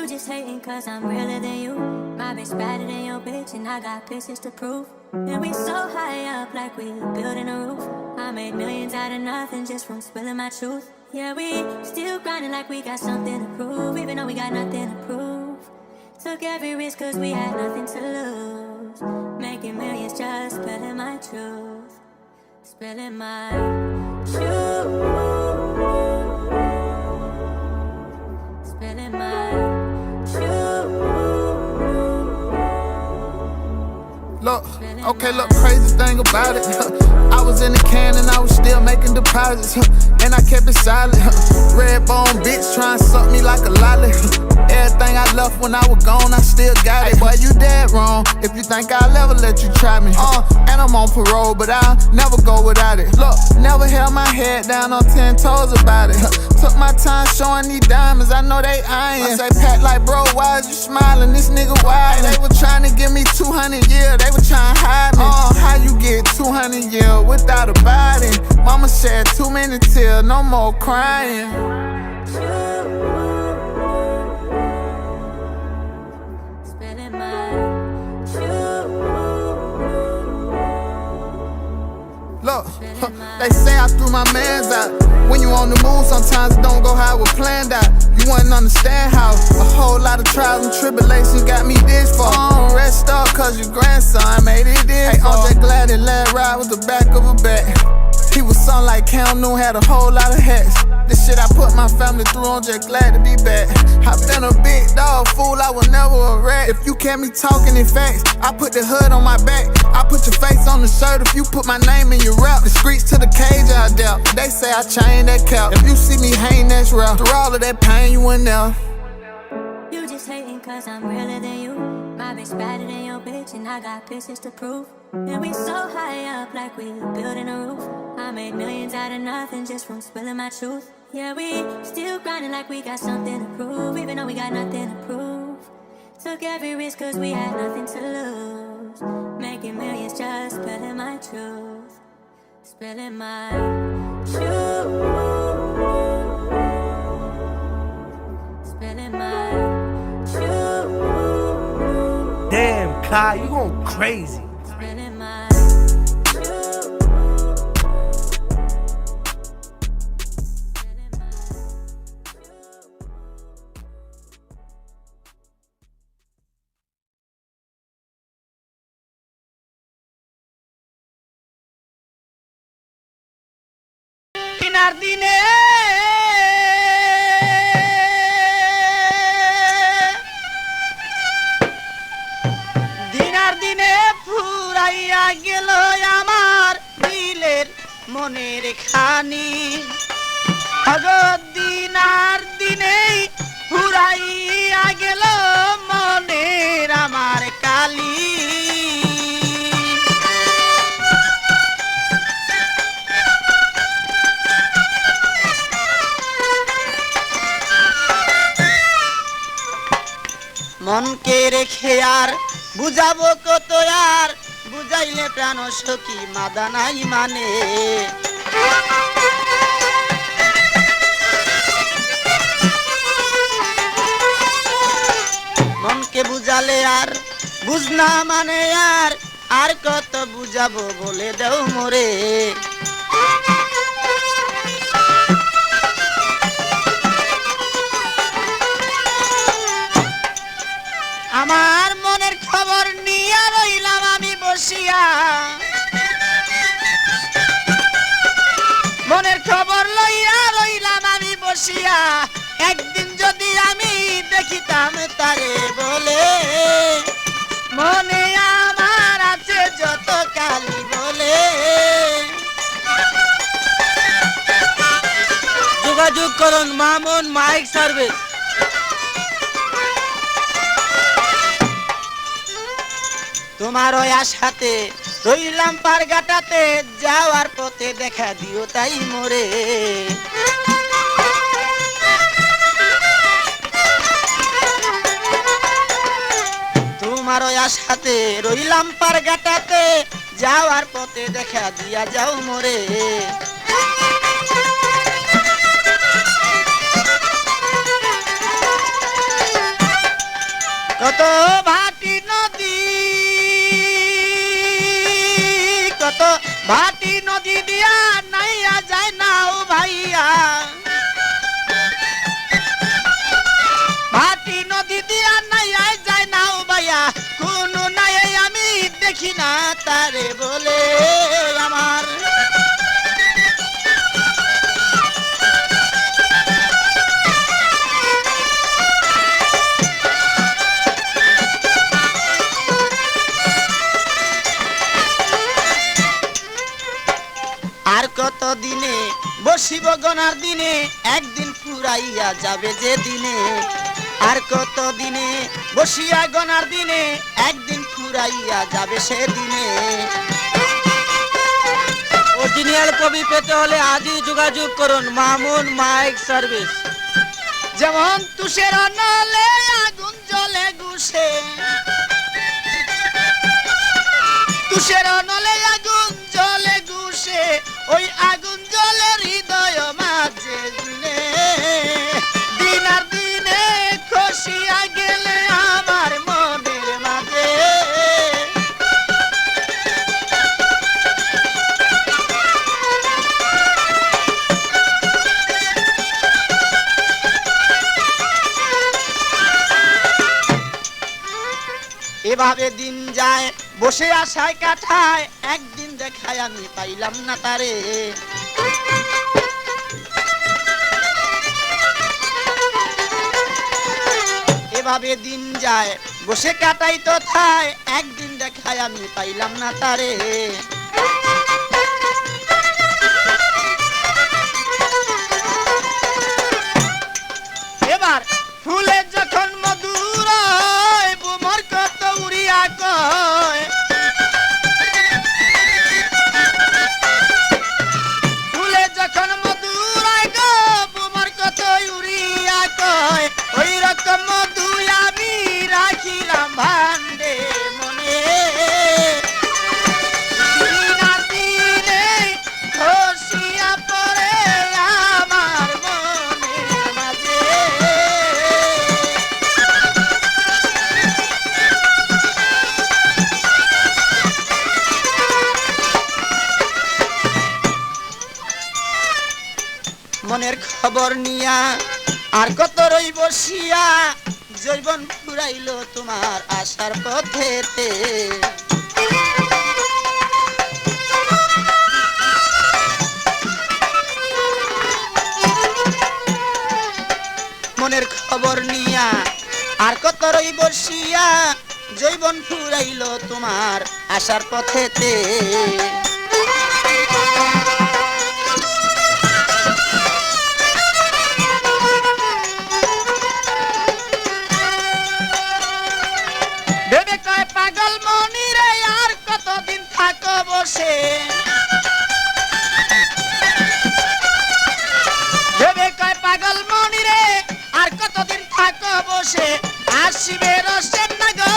You just hating cause I'm realer than you. My bitch better than your bitch and I got pictures to prove. And we so high up like we building a roof. I made millions out of nothing just from spilling my truth. Yeah, we still grinding like we got something to prove, even though we got nothing to prove. Took every risk cause we had nothing to lose. Making millions just spilling my truth. Spilling my truth. Spilling my truth. Look, okay, look, crazy thing about it. I was in the can and I was still making deposits. And I kept it silent. Red bone bitch trying to suck me like a lolly. Everything I left when I was gone, I still got it. Boy, you dead wrong if you think I'll ever let you try me. And I'm on parole, but I'll never go without it. Look, never held my head down on 10 toes about it. Took my time showing these diamonds, I know they iron. I say, Pat, like, bro, why is you smiling? This nigga wild. They were trying to give me 200 years, they were trying to hide me. How you get 200 years without a body? Mama shed too many tears, no more crying. Look, they say I threw my mans out. When you on the move, sometimes it don't go how it planned out. You wouldn't understand how a whole lot of trials and tribulations got me this far. Rest up, cause your grandson made it this far. I'm just glad it let ride with the back of a bat. He was son like Cam Newton, had a whole lot of hats. This shit I put my family through, I'm just glad to be back. I been a big dog, fool, I was never a rat. If you catch me talking in facts, I put the hood on my back. I put your face on the shirt if you put my name in your rap. The streets to the cage I dealt, they say I changed that cap. If you see me hang, that's real. Through all of that pain, you in there. You just hating cause I'm realer than you. My bitch better than your bitch and I got pictures to prove. And we so high up like we building a roof. I made millions out of nothing just from spilling my truth. Yeah, we still grinding like we got something to prove, even though we got nothing to prove. Took every risk cause we had nothing to lose. Making millions just spilling my truth. Spilling my truth. Spilling my truth. Damn, Kai, you going crazy. Spilling my দিনার দিনে ফুরাইয়া গেল আমার দিলের মনের খানি। দিনার দিনেই ফুরাইয়া গেল মনের আমার কালি। মনকে রেখে আর বুঝাবো কত আর, বুঝাইলে প্রাণ সখী মাদা নাই মানে। মনকে বুঝালে আর বুঝ না মানে আর কত বুঝাবো বলে দাও মোরে। আমার মনের খবর নিয়ে রইলাম আমি বসিয়া, মনের খবর লইয়া রইলাম আমি বসিয়া। একদিন যদি আমি দেখিতাম তারে বলে, মনে আমার আছে যত কালি বলে। যোগাযোগ করুন মামুন মাইক সার্ভিস। তোমার ওই আশাতে রইলাম পারগাটাতে, যাওয়ার পথে দেখা দিও তাই মোরে। তোমার ওই আশাতে রইলাম পারগাটাতে, যাওয়ার পথে দেখা দিয়া যাও মোরে। কত ভাটি নদী, কত ভাটি নদী দিয়া নাইয়া যায় নাও ভাইয়া, ভাটি নদী দিয়া নাইয়া যায় নাও ভাইয়া, কোনো নাই আমি দেখি না তারে বলে আমার। আর কত দিনে বসিব গনার দিনে, একদিন ফুরাইয়া যাবে যে দিনে, আর কত দিনে বসিয়া গনার দিনে, একদিন ফুরাইয়া যাবে সে দিনে। অরিজিনাল কপি পেতে হলে আজই যোগাযোগ করুন মামুন মাইক সার্ভিস। যেমন তুষের নলে আগুন জ্বলে গুছে, তুষের নলে আগুন জ্বলে গুছে, ওই আগুন জ্বলে হৃদয় মাঝে দিনে, দিন আর দিনে খসিয়া গেলে আমার মনের মাঝে। এভাবে দিন যায় বসে আশায় কাটায়, একদিন দেখায় আমি পাইলাম না তারে। এভাবে দিন যায় বসে কাটাই তো থায়, একদিন দেখায় আমি পাইলাম না তারে। এবার ফুলে যখন মধুর বুমর কত উড়িয়া কয়, ফুলে যখন মধুর গো বুমর কত উড়িয়া কয়, ওই রকম মধু আমি রাখিলাম ভান্ডে মনে, দিন আর দিনে খসিয়া পড়ে আমার মনের মাঝে। মনের খবর নিয়া আর কত রই বসিয়া, জৈবন ফুরাইল তোমার আশার পথেতে। মনের খবর নিয়া আর কত রই বসিয়া, জৈবন ফুরাইল তোমার আশার পথেতে। ভেবে কয় পাগল মনি রে আর কতদিন থাকো বসে, ভেবে কয় পাগল মনি রে আর কতদিন থাকো বসে, আসিবে রসের না গো